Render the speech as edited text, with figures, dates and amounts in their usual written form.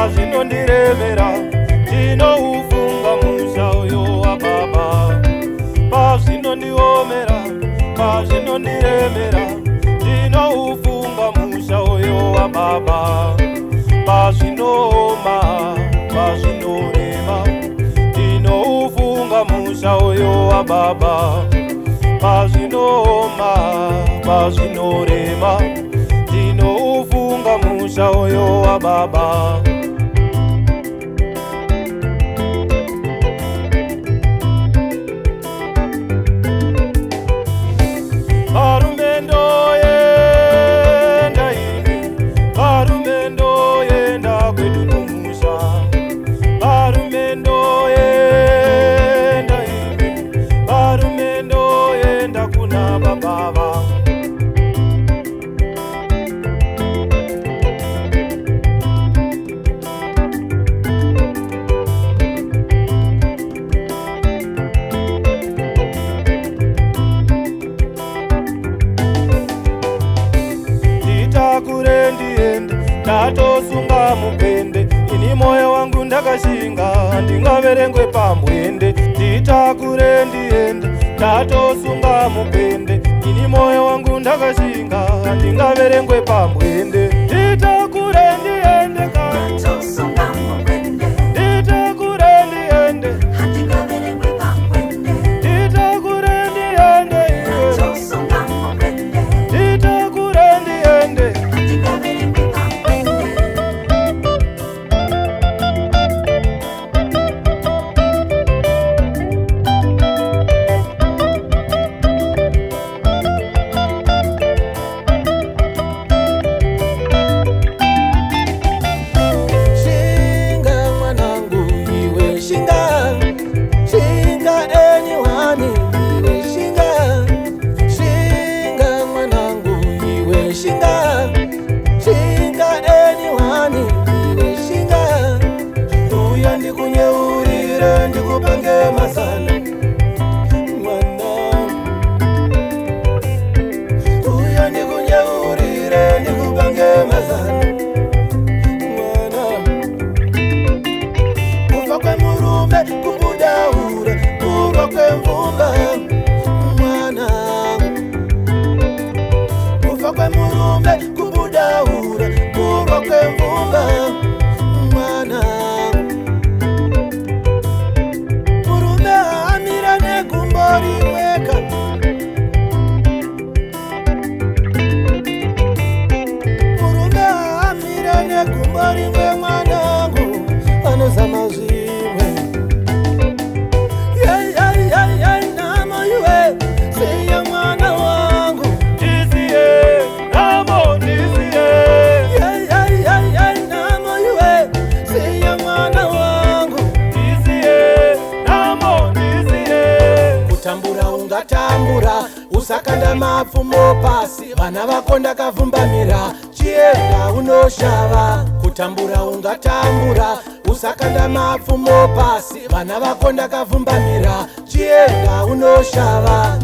pazvinondiremera ndinoufunga musha uyo wababa. Pazvinondiomera, pazvinondiremera ndinoufunga musha uyo wababa. Pazvinooma, pazvinorema ndinoufunga musha uyo wababa. Pazvinooma, pazvinorema ndinoufunga musha uyo wababa. Ndatosunga mupende, ini moyo wangu ndakashinga, ndingaverengwe pamwende. Nditakure ndiende, ndatosunga mupende, ini moyo wangu ndakashinga, ndingaverengwe pamwende. Nditakure ndiende, ndatosunga mupende, nditakure ndiende, ndingaverengwe pamwende. Nditakure ndiende, ndatosunga mupende, nditakure ndiende, ndingaverengwe pamwende. ndikupange mazano mwana, uya ndikunyaurire ndikupange mazano mwana. Kufa kwemurume kubudaura, kurwa kwemvumba mwana. Kufa kwemurume kubudaura, kurwa kwemvumba mwana. Murume amirane kumbari mwe mwanangu anozama zvimwe. Namo iwe siya mwana wangu, ndiziye namo ndiziye. Namo iwe siya mwana wangu, ndiziye namo ndiziye. Kutambura ungatambura, usakanda mapfumo pasi, vana vako ndakavhumbamira, chienda unoshava. Kutambura ungatambura, usakanda mapfumo pasi, vana vako ndakavhumbamira, chienda unoshava.